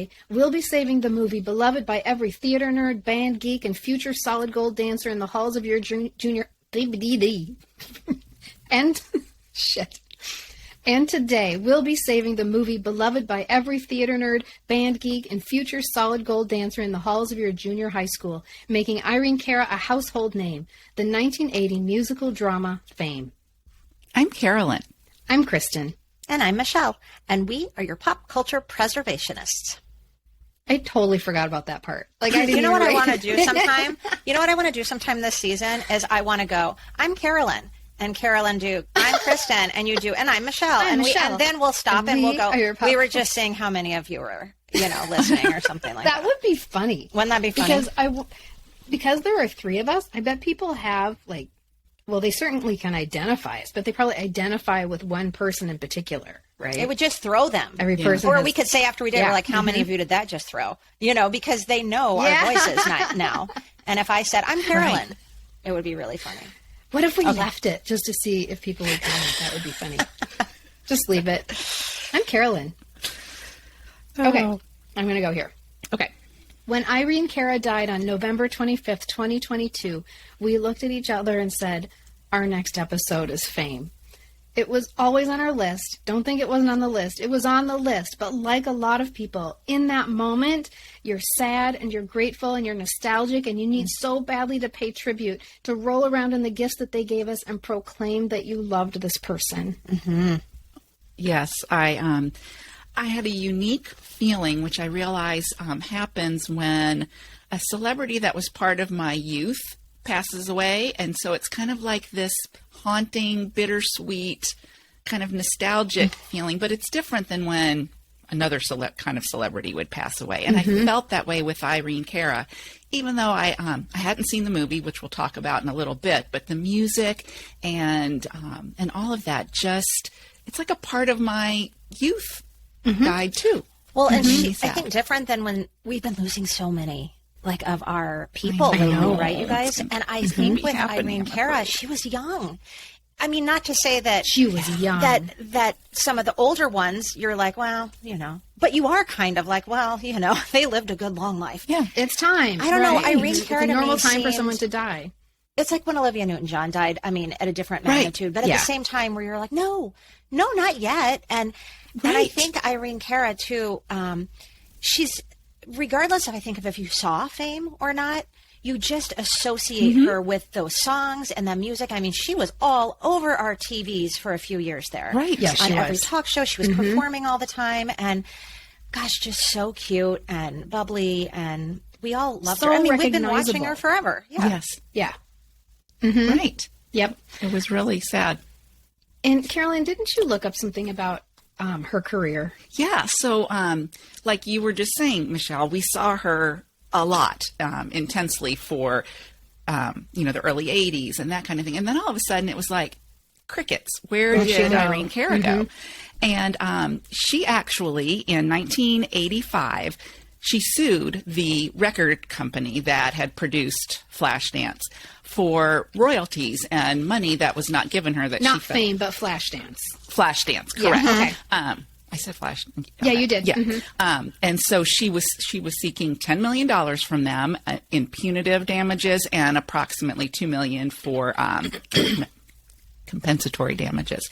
today, we'll be saving the movie beloved by every theater nerd, band geek, and future solid gold dancer in the halls of your junior... and... shit. And today, we'll be saving the movie beloved by every theater nerd, band geek, and future solid gold dancer in the halls of your junior high school, making Irene Cara a household name, the 1980 musical drama Fame. I'm Carolyn. I'm Kristen. And I'm Michelle. And we are your pop culture preservationists. I totally forgot about that part. Like, I didn't You know what I want to do do sometime? You know what I want to do sometime this season is I want to go, I'm Carolyn. And Carolyn do, I'm Kristen, and you do, and I'm Michelle. I'm and Michelle. And then we'll stop and we'll go, we were pop- just seeing how many of you were, listening or something like that. That would be funny. Wouldn't that be funny? Because there are three of us, I bet people have, like, well, they certainly can identify us, but they probably identify with one person in particular, right? It would just throw them. Every person Or has, we could say after we did, we're like, how many of you did that just throw? Because they know our voices now. And if I said, I'm Carolyn, it would be really funny. What if we left it just to see if people would comment? That would be funny. Just leave it. I'm Carolyn. Okay, I'm going to go here. Okay. When Irene Cara died on November 25th, 2022, we looked at each other and said, our next episode is Fame. It was always on our list. Don't think it wasn't on the list. It was on the list. But like a lot of people, in that moment, you're sad and you're grateful and you're nostalgic and you need so badly to pay tribute, to roll around in the gifts that they gave us and proclaim that you loved this person. Mm-hmm. Yes, I had a unique feeling, which I realize happens when a celebrity that was part of my youth passes away. And so it's kind of like this haunting, bittersweet, kind of nostalgic feeling, but it's different than when another kind of celebrity would pass away. And I felt that way with Irene Cara, even though I hadn't seen the movie, which we'll talk about in a little bit, but the music and all of that just, it's like a part of my youth died too. Well, and I think different than when we've been losing so many of our people lately, right, you guys? And I think with Irene Cara, she was young. I mean, not to say that she was young. That some of the older ones, you're like, well, but you are kind of like, well, they lived a good long life. Yeah, it's time. I don't know. Irene Cara, it's a normal time for someone to die. It's like when Olivia Newton-John died. I mean, at a different magnitude, but at the same time, where you're like, no, not yet. And I think Irene Cara too. She's, regardless of, I think, if you saw Fame or not, you just associate her with those songs and the music. I mean, she was all over our TVs for a few years there. Right. Yes, on every talk show. She was performing all the time. And gosh, just so cute and bubbly. And we all loved her. I mean, we've been watching her forever. Yeah. Yes. Yeah. Right. Yep. It was really sad. And Carolyn, didn't you look up something about her career? Yeah. So, like you were just saying, Michelle, we saw her a lot, intensely for, the early 80s and that kind of thing. And then all of a sudden it was like crickets. Where did Irene Cara go? And she actually, in 1985, she sued the record company that had produced Flashdance for royalties and money that was not given her. Not Fame, but Flashdance. Flashdance, correct. Yeah. Okay. I said Flash. Yeah, you did. Yeah. And so she was seeking $10 million from them in punitive damages and approximately $2 million for compensatory damages.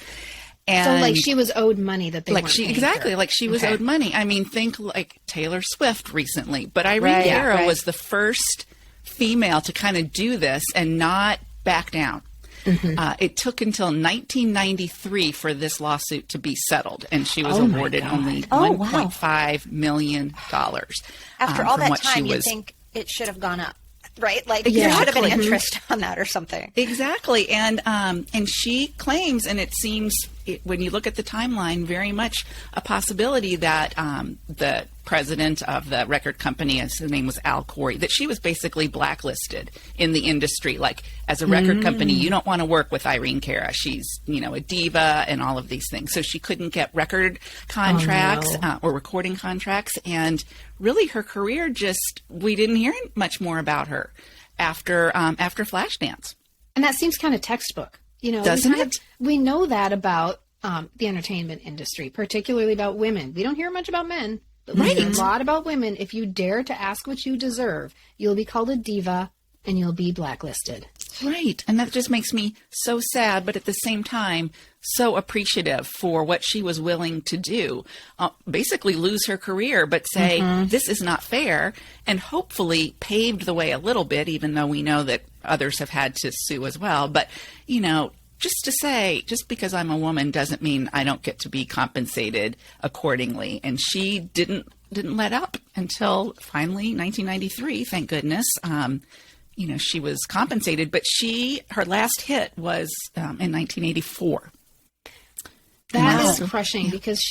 And so, she was owed money that they weren't paying her. She was owed money. I mean, think like Taylor Swift recently, but Irene Cara was the first female to kind of do this and not back down. It took until 1993 for this lawsuit to be settled, and she was awarded only $1.5 million. After all that time, you think it should have gone up, right? Like there should have been interest on that or something. Exactly, and she claims, and it seems when you look at the timeline, very much a possibility that the president of the record company, his name was Al Corey, that she was basically blacklisted in the industry. Like, as a record company, you don't want to work with Irene Cara. She's, a diva and all of these things. So she couldn't get record contracts or recording contracts. And really her career we didn't hear much more about her after Flashdance. And that seems kind of textbook. Doesn't it? We know that about the entertainment industry, particularly about women. We don't hear much about men. Right. A lot about women. If you dare to ask what you deserve, you'll be called a diva and you'll be blacklisted. Right. And that just makes me so sad, but at the same time, so appreciative for what she was willing to do. Basically lose her career, but say, this is not fair, and hopefully paved the way a little bit, even though we know that others have had to sue as well. But, you know, just to say, just because I'm a woman doesn't mean I don't get to be compensated accordingly. And she didn't let up until finally 1993, thank goodness. You know, she was compensated, but her last hit was in 1984. That is crushing because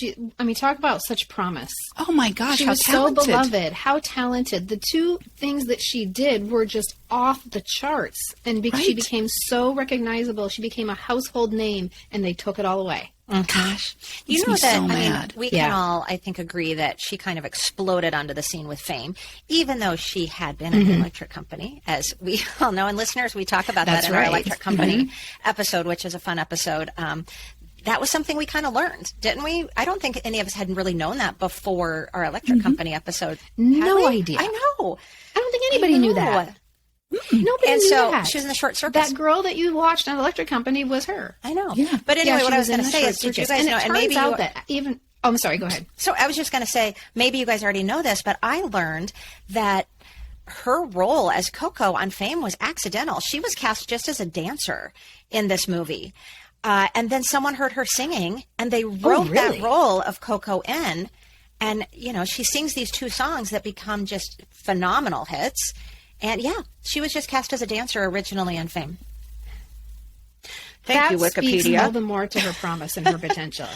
talk about such promise. Oh my gosh, she how was talented. so beloved, how talented. The two things that she did were just off the charts. And she became so recognizable. She became a household name, and they took it all away. Gosh, you know that, so mad. we can all, I think, agree that she kind of exploded onto the scene with fame, even though she had been in the electric company, as we all know. And listeners, we talk about that in our electric company episode, which is a fun episode. That was something we kind of learned, didn't we? I don't think any of us had really known that before our electric company episode. No idea. I know. I don't think anybody knew that. Nobody knew that. She was in the Short Circus. That girl that you watched on Electric Company was her. I know. Yeah. But anyway, what I was going to say is, did you guys know? And maybe that even. Oh, I'm sorry. Go ahead. So I was just going to say, maybe you guys already know this, but I learned that her role as Coco on Fame was accidental. She was cast just as a dancer in this movie. And then someone heard her singing, and they wrote that role of Coco in. And, you know, she sings these two songs that become just phenomenal hits. And, she was just cast as a dancer originally on Fame. Thank you, Wikipedia. That speaks all the more to her promise and her potential.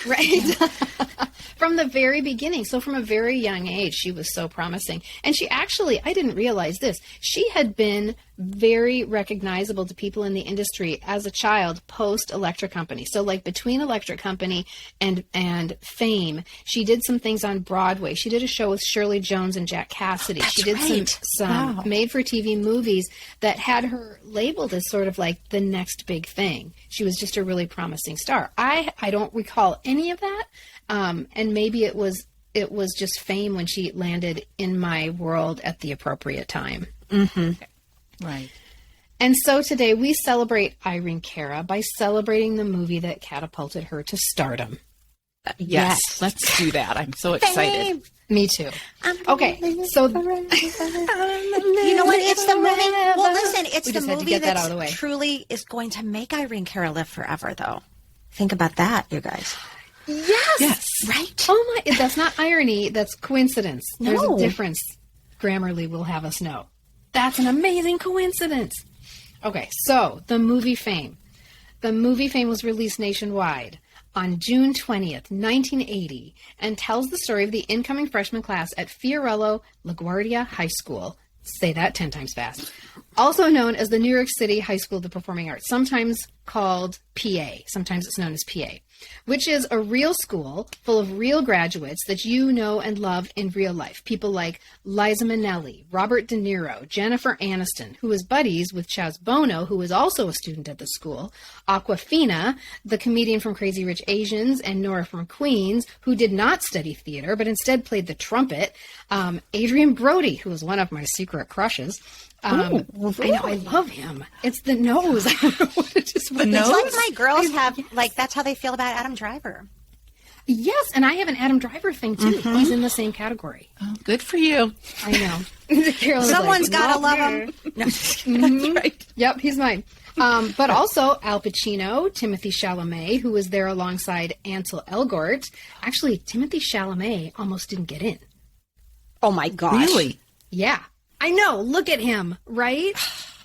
Right? From the very beginning. So from a very young age, she was so promising. And she actually, I didn't realize this, she had been very recognizable to people in the industry as a child post Electric Company. So like between Electric Company and Fame, she did some things on Broadway. She did a show with Shirley Jones and Jack Cassidy. She did some made-for-TV movies that had her labeled as sort of like the next big thing. She was just a really promising star. I don't recall any of that. And maybe it was just Fame when she landed in my world at the appropriate time. Right. And so today we celebrate Irene Cara by celebrating the movie that catapulted her to stardom. Yes, let's do that. I'm so excited. Me too. Okay, so you know what? It's the movie. Well, listen, it's the movie that truly is going to make Irene Cara live forever, though. Think about that, you guys. Yes. Right? Oh my, that's not irony, that's coincidence. No. There's a difference. Grammarly will have us know. That's an amazing coincidence. Okay, so the movie Fame. The movie Fame was released nationwide on June 20th, 1980, and tells the story of the incoming freshman class at Fiorello LaGuardia High School. Say that 10 times fast. Also known as the New York City High School of the Performing Arts, sometimes called PA. Sometimes it's known as PA, which is a real school full of real graduates that you know and love in real life. People like Liza Minnelli, Robert De Niro, Jennifer Aniston, who was buddies with Chaz Bono, who was also a student at the school, Awkwafina, the comedian from Crazy Rich Asians, and Nora from Queens, who did not study theater, but instead played the trumpet, Adrian Brody, who was one of my secret crushes. Really? I know, I love him. It's the nose. I don't know what it is. The nose? It's like my girls have, like, that's how they feel about Adam Driver. Yes, and I have an Adam Driver thing, too. He's in the same category. Oh, good for you. I know. Someone's got to love him. No, that's right. Yep, he's mine. But also Al Pacino, Timothy Chalamet, who was there alongside Ansel Elgort. Actually, Timothy Chalamet almost didn't get in. Oh, my gosh. Really? Yeah. I know. Look at him, right?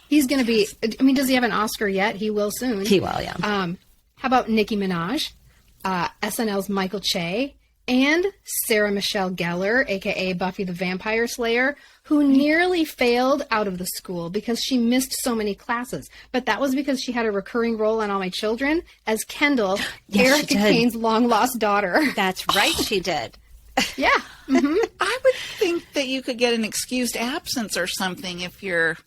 He's going to be, I mean, does he have an Oscar yet? He will soon. He will, yeah. How about Nicki Minaj, SNL's Michael Che, and Sarah Michelle Gellar, a.k.a. Buffy the Vampire Slayer, who nearly failed out of the school because she missed so many classes. But that was because she had a recurring role on All My Children as Kendall, Erica Kane's long-lost daughter. That's right, she did. Yeah. I would think that you could get an excused absence or something if you're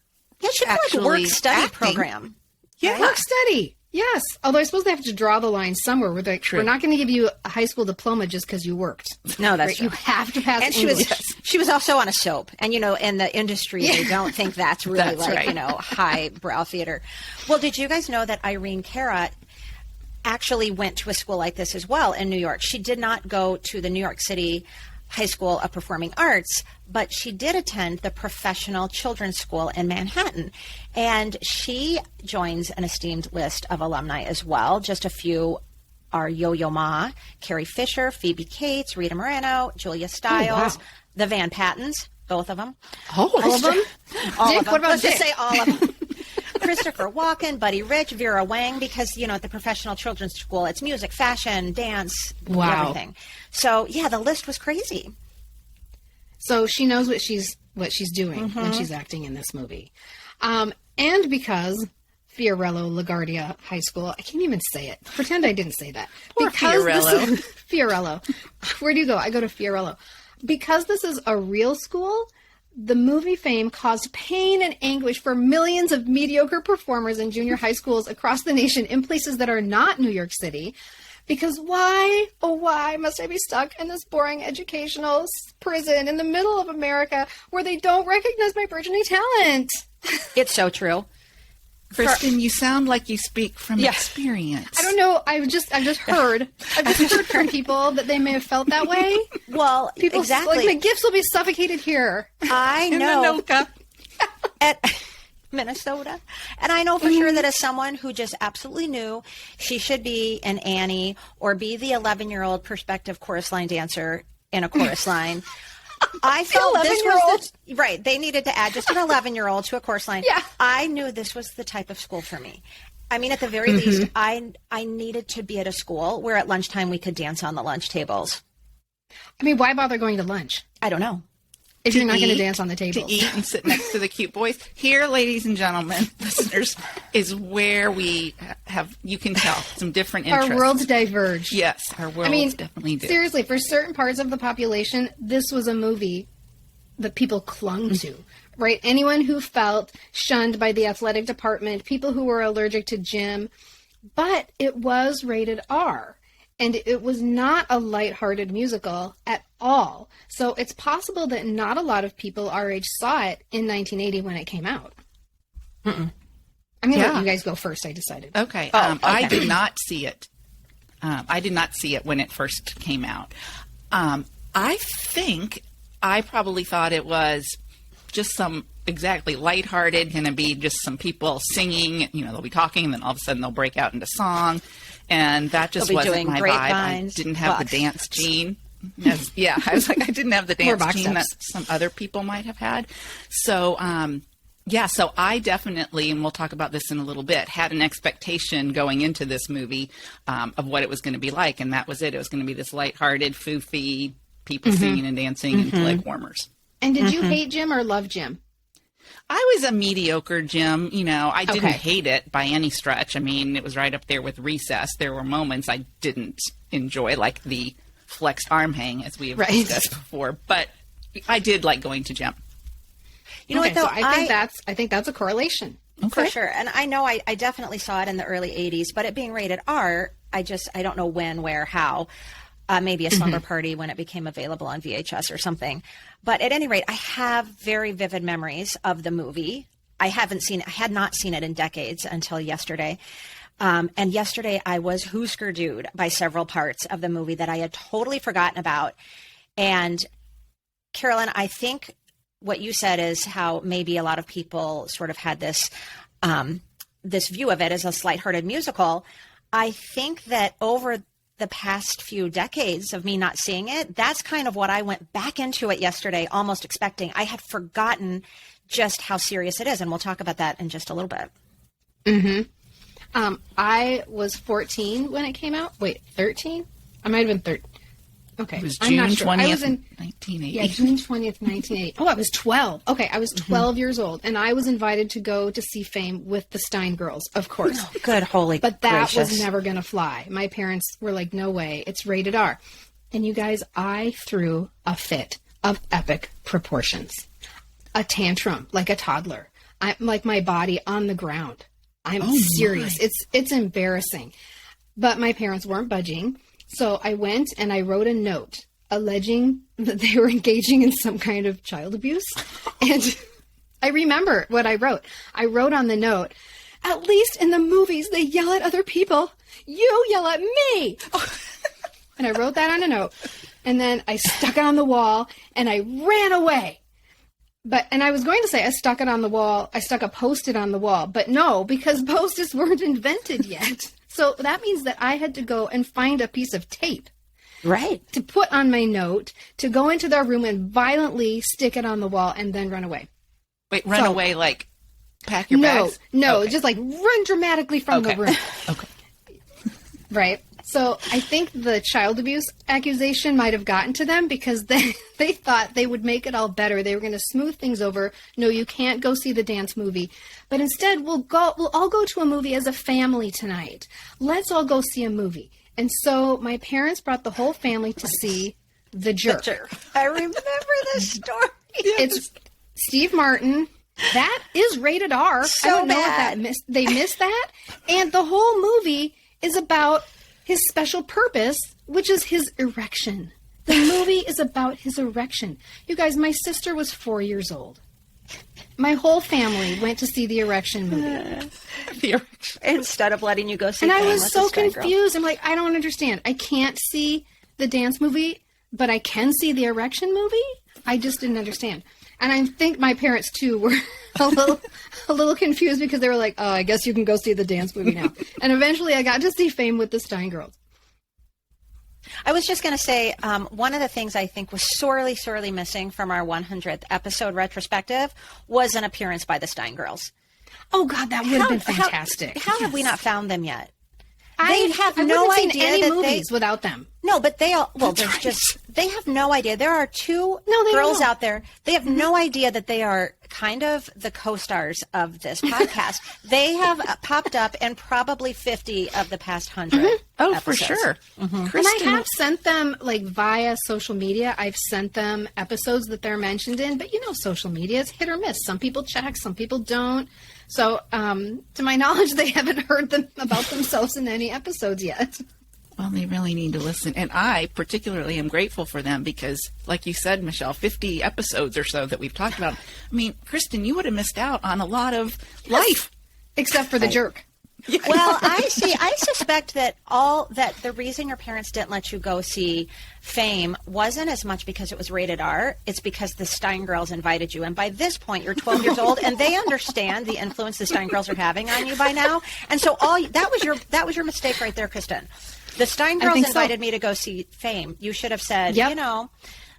actually like work-study program. Yeah. Work-study. Yes. Although I suppose they have to draw the line somewhere. We're not going to give you a high school diploma just because you worked. No, that's true. You have to pass and English. She was also on a soap. And, in the industry, they don't think that's really highbrow theater. Well, did you guys know that Irene Cara actually went to a school like this as well in New York? She did not go to the New York City High School of Performing Arts, but she did attend the Professional Children's School in Manhattan. And she joins an esteemed list of alumni as well. Just a few are Yo-Yo Ma, Carrie Fisher, Phoebe Cates, Rita Moreno, Julia Stiles, the Van Pattens, both of them. All of them? All of them. What about Let's Dick? just say all of them. Christopher Walken, Buddy Rich, Vera Wang, because, at the Professional Children's School, it's music, fashion, dance, everything. So, the list was crazy. So she knows what she's doing when she's acting in this movie. And because Fiorello LaGuardia High School, I can't even say it. Pretend I didn't say that. Poor Fiorello. Fiorello. Where do you go? I go to Fiorello. Because this is a real school, the movie fame caused pain and anguish for millions of mediocre performers in junior high schools across the nation in places that are not New York City. Because why, oh why, must I be stuck in this boring educational prison in the middle of America where they don't recognize my burgeoning talent? It's so true. Kristen, you sound like you speak from experience. I don't know. I've just heard from people that they may have felt that way. Well, People exactly. like, my gifts will be suffocated here. I know. At Minnesota. And I know for sure that as someone who just absolutely knew she should be an Annie or be the 11-year-old prospective chorus line dancer in a chorus line, I felt this was right. They needed to add just an 11-year-old to a course line. Yeah. I knew this was the type of school for me. I mean, at the very least, I needed to be at a school where at lunchtime we could dance on the lunch tables. I mean, why bother going to lunch I don't know. if you're not going to dance on the table? To eat and sit next to the cute boys. Here, ladies and gentlemen, listeners, is where we have, you can tell, some different interests. Our worlds diverge. Yes, our worlds definitely do. Seriously, for certain parts of the population, this was a movie that people clung to, right? Anyone who felt shunned by the athletic department, people who were allergic to gym, but it was rated R. And it was not a lighthearted musical at all. So it's possible that not a lot of people our age saw it in 1980 when it came out. I'm going to let you guys go first, I decided. Okay. I did not see it. I did not see it when it first came out. I think I probably thought it was just some exactly lighthearted, going to be just some people singing, they'll be talking, and then all of a sudden they'll break out into song. And that just wasn't my vibe. I didn't have the dance gene. I was like, I didn't have the dance gene that some other people might have had. So, so I definitely, and we'll talk about this in a little bit, had an expectation going into this movie of what it was going to be like. And that was it. It was going to be this lighthearted, foofy, people singing and dancing into leg warmers. And did you hate Jim or love Jim? I was a mediocre Jim. I didn't hate it by any stretch. I mean, it was right up there with Recess. There were moments I didn't enjoy, like the flexed arm hang, as we have discussed before. But I did like going to Jim. You know what, though? So I think that's a correlation. For sure. And I know I definitely saw it in the early 80s, but it being rated R, I don't know when, where, how. Maybe a slumber party when it became available on VHS or something. But at any rate, I have very vivid memories of the movie. I had not seen it in decades until yesterday. And yesterday I was Husker-Du'd by several parts of the movie that I had totally forgotten about. And Carolyn, I think what you said is how maybe a lot of people sort of had this view of it as a lighthearted musical. I think that over the past few decades of me not seeing it, that's kind of what I went back into it yesterday, almost expecting. I had forgotten just how serious it is, and we'll talk about that in just a little bit. I was 14 when it came out. Wait, 13? I might have been 13. Okay. It was June 20th, 1980. Yeah, June 20th, 1980. Oh, I was 12. Okay, I was 12 years old, and I was invited to go to see Fame with the Stein girls, of course. Oh, good holy But that gracious. was never going to fly. My parents were like, no way, it's rated R. And you guys, I threw a fit of epic proportions. A tantrum, like a toddler. I'm like my body on the ground. I'm serious. It's embarrassing. But my parents weren't budging. So I went and I wrote a note alleging that they were engaging in some kind of child abuse. And I remember what I wrote. I wrote on the note, at least in the movies, they yell at other people. You yell at me. And I wrote that on a note. And then I stuck it on the wall and I ran away. And I was going to say I stuck it on the wall. I stuck a Post-it on the wall. But no, because Post-its weren't invented yet. So that means that I had to go and find a piece of tape. Right. To put on my note, to go into their room and violently stick it on the wall and then run away. Wait, run away like pack your bags? No, okay. Just like run dramatically from the room. Okay. Right. So I think the child abuse accusation might have gotten to them because they thought they would make it all better. They were going to smooth things over. No, you can't go see the dance movie. But instead, we'll all go to a movie as a family tonight. Let's all go see a movie. And so my parents brought the whole family to see The Jerk. I remember this story. It's Steve Martin. That is rated R. So I don't know bad. if they missed that. And the whole movie is about his special purpose, which is his erection. The movie is about his erection. You guys, my sister was 4 years old. My whole family went to see the erection movie. Instead of letting you go see And Fame I was with so this guy girl. confused. I'm like, I don't understand. I can't see the dance movie, but I can see the erection movie? I just didn't understand. And I think my parents, too, were a little confused because they were like, oh, I guess you can go see the dance movie now. And eventually I got to see Fame with the Stein Girls. I was just going to say, one of the things I think was sorely, sorely missing from our 100th episode retrospective was an appearance by the Stein Girls. Oh, God, that would have been fantastic. How have we not found them yet? I have I no wouldn't idea seen any that movies without them. No, but they all, well, That's there's right. just, they have no idea. There are two they girls don't. out there. They have no idea that they are kind of the co-stars of this podcast. They have popped up in probably 50 of the past 100 Oh, episodes. for sure. And Kristen, I have sent them, like, via social media. I've sent them episodes that they're mentioned in. But, social media is hit or miss. Some people check, some people don't. So, to my knowledge, they haven't heard them about themselves in any episodes yet. well, they really need to listen. And I particularly am grateful for them because, like you said, Michelle, 50 episodes or so that we've talked about. I mean, Kristen, you would have missed out on a lot of life. Except for the jerk. Well, I suspect that the reason your parents didn't let you go see Fame wasn't as much because it was rated R. It's because the Stein Girls invited you. And by this point, you're 12 years old, and they understand the influence the Stein Girls are having on you by now. And so that was your mistake right there, Kristen. The Stein Girls invited me to go see Fame. You should have said,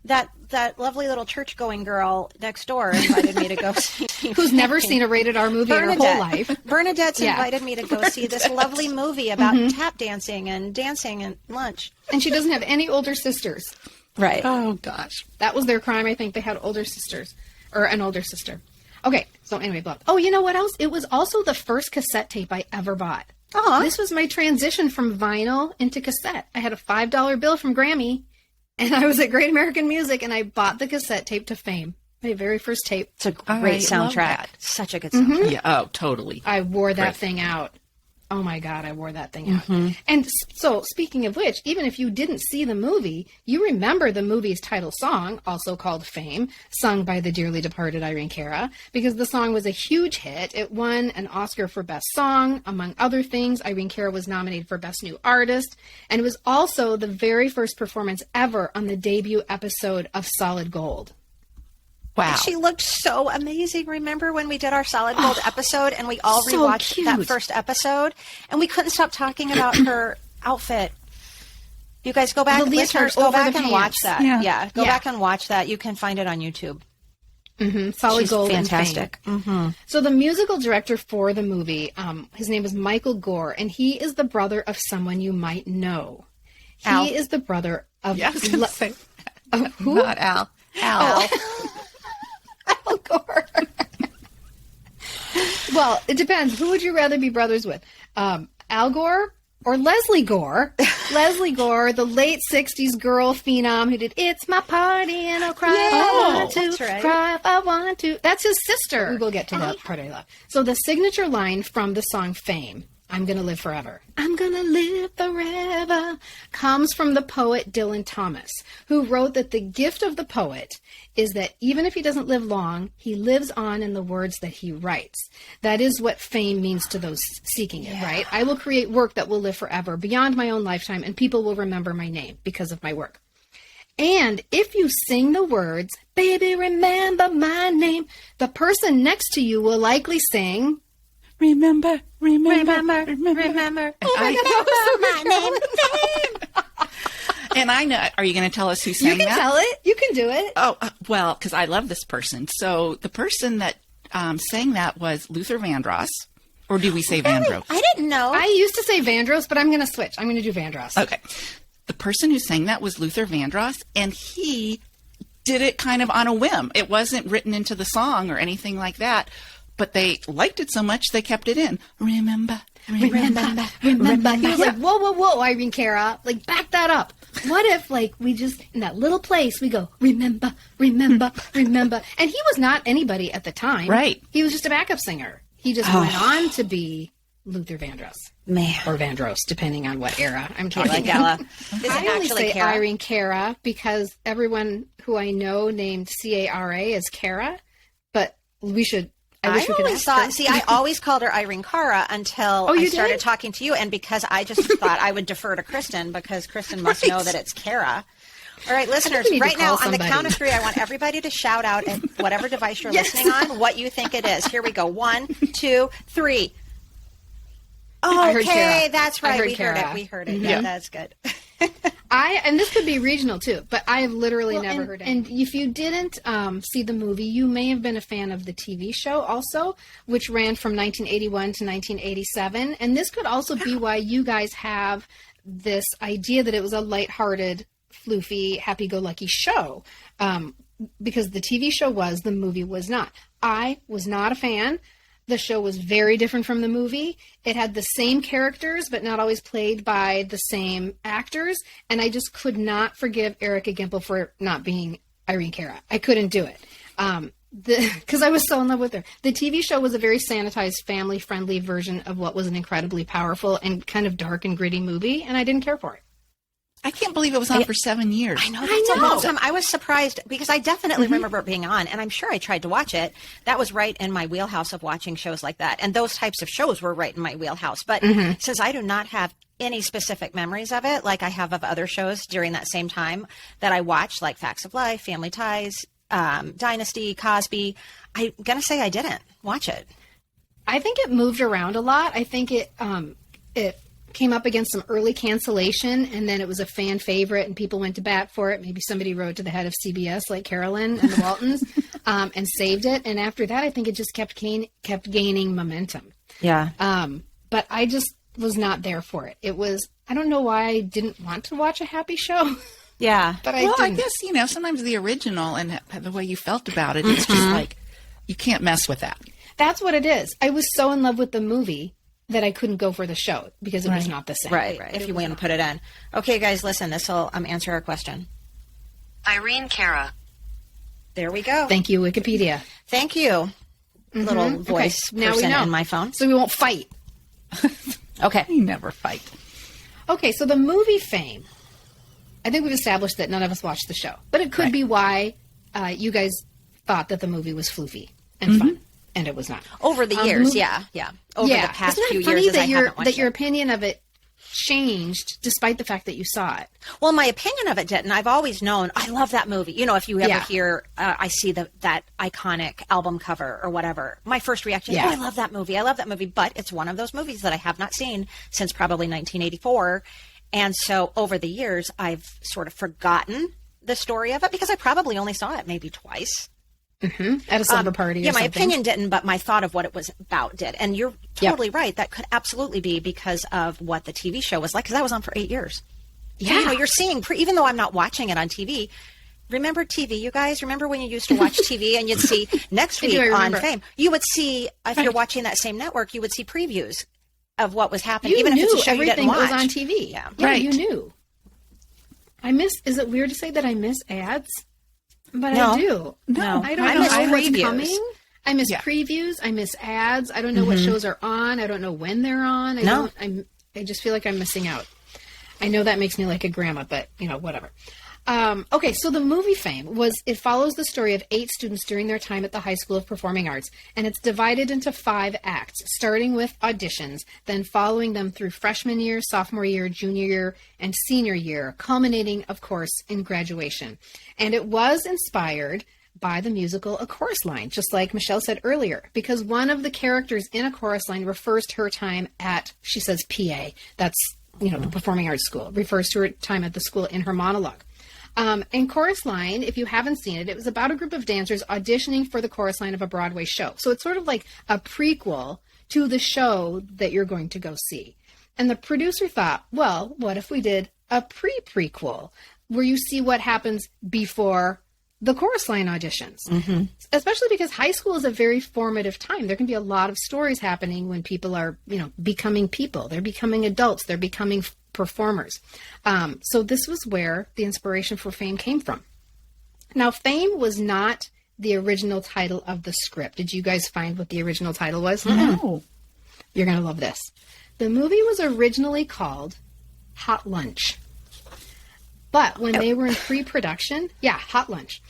that lovely little church-going girl next door invited me to go see Who's never seen a rated R movie in her whole life. Bernadette's invited me to go see this lovely movie about tap dancing and lunch. And she doesn't have any older sisters. Right. Oh, gosh. That was their crime. I think they had older sisters. Or an older sister. Okay, so anyway, blah. Oh, you know what else? It was also the first cassette tape I ever bought. Aw. This was my transition from vinyl into cassette. I had a $5 bill from Grammy, and I was at Great American Music, and I bought the cassette tape to Fame. My very first tape. It's a great I love soundtrack. that. Such a good soundtrack. Yeah, oh, totally. I wore that Great. thing out. Oh my God, I wore that thing out. And so, speaking of which, even if you didn't see the movie, you remember the movie's title song, also called Fame, sung by the dearly departed Irene Cara, because the song was a huge hit. It won an Oscar for Best Song. Among other things, Irene Cara was nominated for Best New Artist, and it was also the very first performance ever on the debut episode of Solid Gold. Wow. She looked so amazing. Remember when we did our Solid Gold episode and we all so rewatched cute. that first episode and we couldn't stop talking about her outfit. You guys go back, The leotard listeners, go over back the and watch pants. that. Yeah. Go Yeah. back and watch that. You can find it on YouTube. Solid She's Gold fantastic. and Fame. So the musical director for the movie, his name is Michael Gore, and he is the brother of someone you might know. He Al. is the brother of Yeah, I was gonna say, who? not Al. Al. Al Gore. Well, it depends. Who would you rather be brothers with? Al Gore Or Leslie Gore. Leslie Gore, the late 60s girl phenom who did It's My Party and I'll cry if I want to, that's right. cry if I want to. That's his sister. We will get to that part I love. So the signature line from the song Fame, I'm Gonna Live Forever. I'm gonna live forever comes from the poet Dylan Thomas, who wrote that the gift of the poet is that even if he doesn't live long, he lives on in the words that he writes. That is what fame means to those seeking it, right? I will create work that will live forever beyond my own lifetime, and people will remember my name because of my work. And if you sing the words, baby, remember my name, the person next to you will likely sing, Remember. Remember. Oh my God, that was so my name. And I know, are you going to tell us who sang that? You can tell it. You can do it. Oh, well, because I love this person. So the person that sang that was Luther Vandross. Or do we say Vandross? I didn't know. I used to say Vandross, but I'm going to switch. I'm going to do Vandross. Okay. The person who sang that was Luther Vandross, and he did it kind of on a whim. It wasn't written into the song or anything like that, but they liked it so much they kept it in. Remember. He was like, whoa, Irene Cara. Like, back that up. What if, like, we just, in that little place, we go, remember. And he was not anybody at the time. Right. He was just a backup singer. He just went on to be Luther Vandross. Man. Or Vandross, depending on what era I'm talking Like Ella. Is it I only actually say Cara? Irene Cara because everyone who I know named Cara is Cara, but we should. I wish we could ask her. See, I always called her Irene Cara until I you started did? talking to you, and because I just thought I would defer to Kristen because Kristen must know that it's Cara. All right, listeners, we need to right now call on the somebody. count of 3, I want everybody to shout out at whatever device you're listening on what you think it is. Here we go. 1, 2, 3. I heard Okay, Cara. that's I right. heard We Cara. heard it. We heard it. Yeah, that's good. And this could be regional too, but I have literally never heard it. And if you didn't see the movie, you may have been a fan of the TV show also, which ran from 1981 to 1987. And this could also be why you guys have this idea that it was a lighthearted, floofy, happy-go-lucky show. Because the TV show was, the movie was not. I was not a fan. The show was very different from the movie. It had the same characters, but not always played by the same actors. And I just could not forgive Erica Gimple for not being Irene Cara. I couldn't do it. Because I was so in love with her. The TV show was a very sanitized, family-friendly version of what was an incredibly powerful and kind of dark and gritty movie, and I didn't care for it. I can't believe it was on for 7 years. I know, that's a long time. I was surprised because I definitely remember it being on, and I'm sure I tried to watch it. That was right in my wheelhouse of watching shows like that. And those types of shows were right in my wheelhouse. But since I do not have any specific memories of it, like I have of other shows during that same time that I watched, like Facts of Life, Family Ties, Dynasty, Cosby, I'm going to say I didn't watch it. I think it moved around a lot. I think it came up against some early cancellation, and then it was a fan favorite, and people went to bat for it. Maybe somebody wrote to the head of CBS, like Carolyn and the Waltons, and saved it. And after that, I think it just kept gaining momentum. Yeah. But I just was not there for it. It was, I don't know why I didn't want to watch a happy show. Yeah. But I Well, I didn't. guess, sometimes the original and the way you felt about it, it's just like, you can't mess with that. That's what it is. I was so in love with the movie that I couldn't go for the show because it was not the same. Right. If you want to put it in. Okay, guys, listen, this will answer our question. Irene Cara. There we go. Thank you, Wikipedia. Thank you, little voice Now we person know. in my phone. So we won't fight. Okay. You never fight. Okay, so the movie Fame. I think we've established that none of us watched the show. But it could be why you guys thought that the movie was floofy and fun. And it was not. Over the years, yeah. Over the past Isn't few it funny years, as that I haven't watched that your it. opinion of it changed despite the fact that you saw it? Well, my opinion of it didn't. I've always known I love that movie. If you ever hear, I see that iconic album cover or whatever. My first reaction is, I love that movie. I love that movie. But it's one of those movies that I have not seen since probably 1984. And so over the years, I've sort of forgotten the story of it because I probably only saw it maybe twice. At a slumber party or Yeah, my something. opinion didn't, but my thought of what it was about did. And you're totally right. That could absolutely be because of what the TV show was like, because that was on for 8 years. Yeah. So, you're seeing, even though I'm not watching it on TV, remember TV, you guys? Remember when you used to watch TV and you'd see next week I on remember. Fame? You would see, if you're watching that same network, you would see previews. of what was happening, You even knew if it's a show you everything didn't watch. was on TV. Yeah. Right. You knew. Is it weird to say that I miss ads? But No. I do. No. I don't I know miss what's previews. coming. I miss Yeah. previews. I miss ads. I don't know what shows are on. I don't know when they're on. I just feel like I'm missing out. I know that makes me like a grandma, but whatever. Okay, so the movie Fame it follows the story of 8 students during their time at the High School of Performing Arts, and it's divided into 5 acts, starting with auditions, then following them through freshman year, sophomore year, junior year, and senior year, culminating, of course, in graduation. And it was inspired by the musical A Chorus Line, just like Michelle said earlier, because one of the characters in A Chorus Line refers to her time at, she says PA, that's, the Performing Arts School, refers to her time at the school in her monologue. In Chorus Line, if you haven't seen it, it was about a group of dancers auditioning for the chorus line of a Broadway show. So it's sort of like a prequel to the show that you're going to go see. And the producer thought, well, what if we did a pre-prequel where you see what happens before the chorus line auditions? Mm-hmm. Especially because high school is a very formative time. There can be a lot of stories happening when people are, becoming people. They're becoming adults. They're becoming performers. So this was where the inspiration for Fame came from. Now, Fame was not the original title of the script. Did you guys find what the original title was? No. You're going to love this. The movie was originally called Hot Lunch. But when they were in pre-production, Hot Lunch,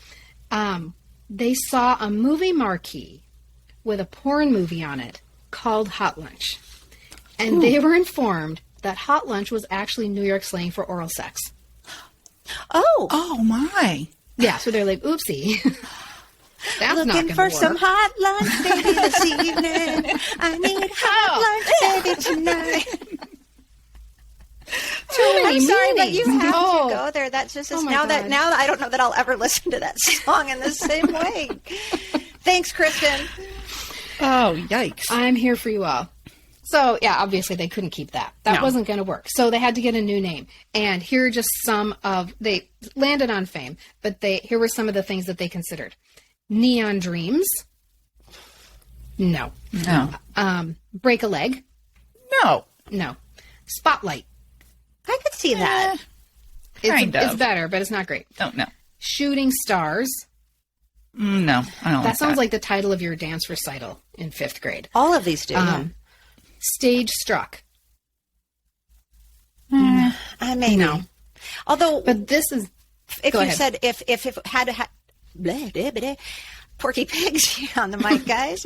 they saw a movie marquee with a porn movie on it called Hot Lunch. And they were informed that hot lunch was actually New York slang for oral sex. Oh my. Yeah, so they're like, oopsie. That's not Looking gonna for work. some hot lunch, baby, this evening. I need hot lunch, baby, tonight. I'm sorry, but you have to go there. That's just now that I don't know that I'll ever listen to that song in the same way. Thanks, Kristen. Oh, yikes. I'm here for you all. So, obviously they couldn't keep that. That wasn't going to work. So they had to get a new name. And here are just they landed on Fame, but here were some of the things that they considered. Neon Dreams. No. Break a Leg. No. Spotlight. I could see that. It's better, but it's not great. Oh, no. Shooting Stars. No, I don't That sounds like the title of your dance recital in 5th grade. All of these do. Stage Struck. I may No. Although, But this is... if Go you ahead. said if it had blah, blah, blah, Porky Pigs on the mic, guys.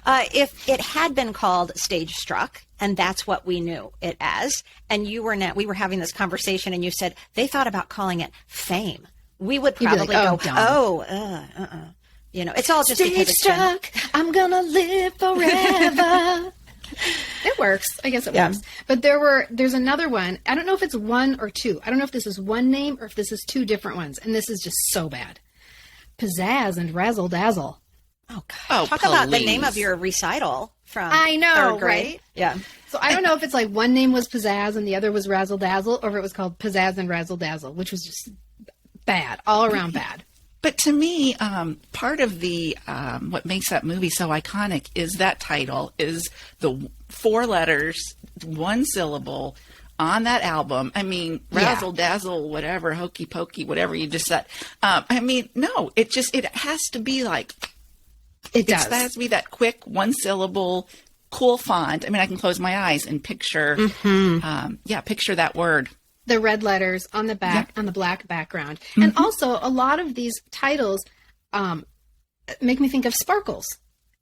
If it had been called Stage Struck, and that's what we knew it as, and we were having this conversation, and you said they thought about calling it Fame, we would probably like, go, it's all just Stage because it's Struck, I'm gonna live forever. It works. I guess it works. But there's another one. I don't know if it's one or two. I don't know if this is one name or if this is 2 different ones. And this is just so bad. Pizzazz and Razzle Dazzle. Oh, God. Oh, Talk about the name of your recital from I know, 3rd grade. right? Yeah. So I don't know if it's like one name was Pizzazz and the other was Razzle Dazzle, or if it was called Pizzazz and Razzle Dazzle, which was just bad, all around bad. But to me, part of the what makes that movie so iconic is that title, is the 4 letters, 1 syllable on that album. I mean, razzle dazzle, whatever, hokey pokey, whatever you just said. It has to be like, It does. It has to be that quick 1 syllable, cool font. I mean, I can close my eyes and picture, picture that word. The red letters on the back, on the black background. Mm-hmm. And also, a lot of these titles make me think of sparkles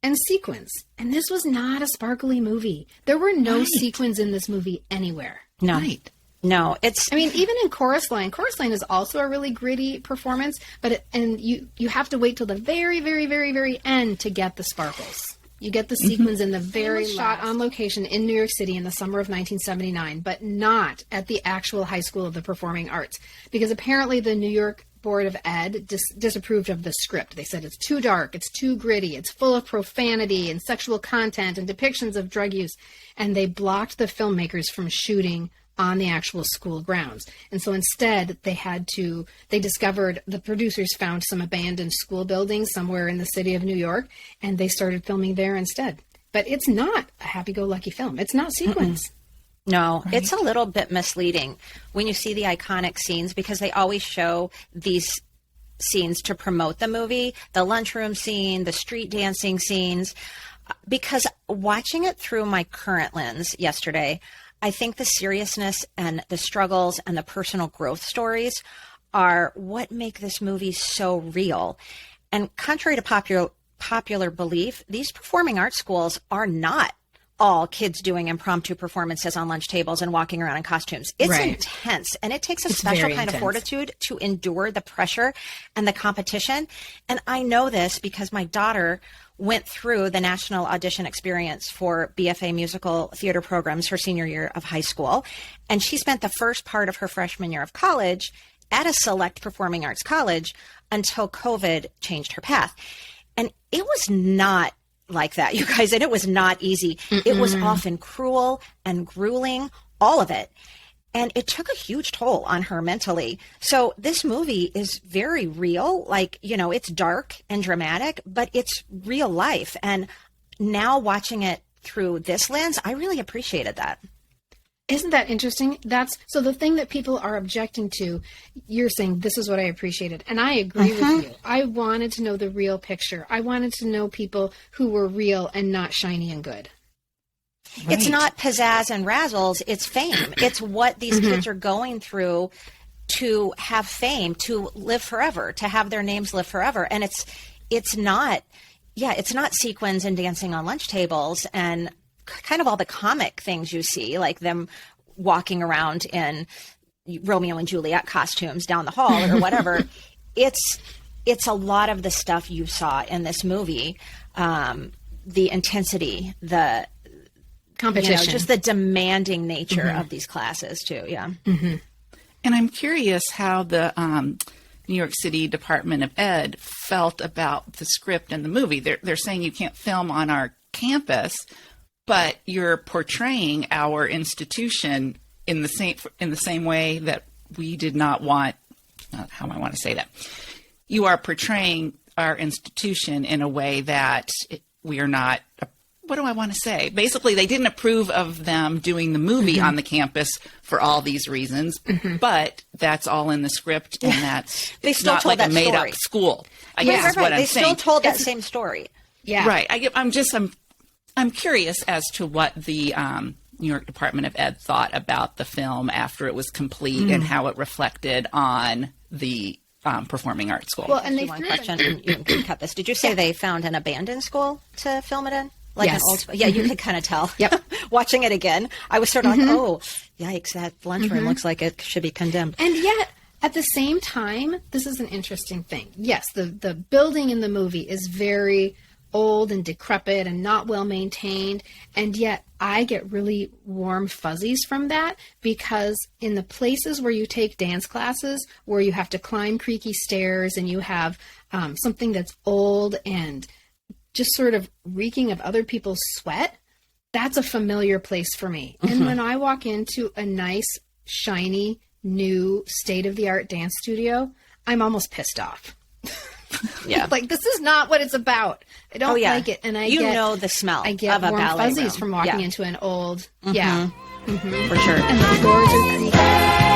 and sequins. And this was not a sparkly movie. There were no sequins in this movie anywhere. No. Right. No, even in Chorus Line is also a really gritty performance, but you have to wait till the very, very, very, very end to get the sparkles. You get the sequins in the very last. Shot on location in New York City in the summer of 1979, but not at the actual High School of the Performing Arts, because apparently the New York Board of Ed disapproved of the script. They said it's too dark, it's too gritty, it's full of profanity and sexual content and depictions of drug use, and they blocked the filmmakers from shooting on the actual school grounds. And so instead the producers found some abandoned school buildings somewhere in the city of New York, and they started filming there instead. but it's not a happy-go-lucky film. It's not sequence. No, Right. it's a little bit misleading when you see the iconic scenes, because they always show these scenes to promote the movie, the lunchroom scene, the street dancing scenes. Because watching it through my current lens yesterday, I think the seriousness and the struggles and the personal growth stories are what make this movie so real. And contrary to popular belief, these performing arts schools are not all kids doing impromptu performances on lunch tables and walking around in costumes. It's Right. intense, and it takes a It's special very kind of intense. fortitude to endure the pressure and the competition. And I know this because my daughter went through the national audition experience for BFA musical theater programs her senior year of high school. And she spent the first part of her freshman year of college at a select performing arts college until COVID changed her path. And it was not like that, you guys, and it was not easy. It was often cruel and grueling, all of it. And it took a huge toll on her mentally. So this movie is very real. Like, you know, it's dark and dramatic, but it's real life. And now watching it through this lens, I really appreciated that. Isn't that interesting? So the thing that people are objecting to, you're saying, this is what I appreciated. And I agree with you. I wanted to know the real picture. I wanted to know people who were real and not shiny and good. It's Right. not pizzazz and razzles, it's fame. It's what these kids are going through to have fame, to live forever, to have their names live forever. And it's not sequins and dancing on lunch tables and kind of all the comic things you see, like them walking around in Romeo and Juliet costumes down the hall or whatever. It's a lot of the stuff you saw in this movie, the intensity, the Competition. just the demanding nature of these classes too. Yeah. And I'm curious how the New York City Department of Ed felt about the script and the movie. They're saying you can't film on our campus, but you're portraying our institution in the same way that we did not want. How do I want to say that? You are portraying our institution in a way that we are not. What do I want to say? Basically, they didn't approve of them doing the movie on the campus for all these reasons, but that's all in the script, and that's They it's still not told like a that made story. up school. I guess is what I'm They saying. still told that same story. Yeah. Right. I'm curious as to what the New York Department of Ed thought about the film after it was complete and how it reflected on the performing arts school. Well, and they One threw question, and you can cut this. Did you say they found an abandoned school to film it in? Like Yes. an old school? Yeah, you could kind of tell. Yep. Watching it again, I was sort of like, oh, yikes, that lunchroom looks like it should be condemned. And yet, at the same time, this is an interesting thing. Yes, the building in the movie is very old and decrepit and not well maintained, and yet I get really warm fuzzies from that, because in the places where you take dance classes, where you have to climb creaky stairs and you have something that's old and just sort of reeking of other people's sweat, that's a familiar place for me. And when I walk into a nice, shiny, new, state-of-the-art dance studio, I'm almost pissed off. Yeah. Like, this is not what it's about. I don't like it. And you know the smell I get of a warm ballet fuzzies room. from walking Yeah. into an old, For sure. and the floors are creaky.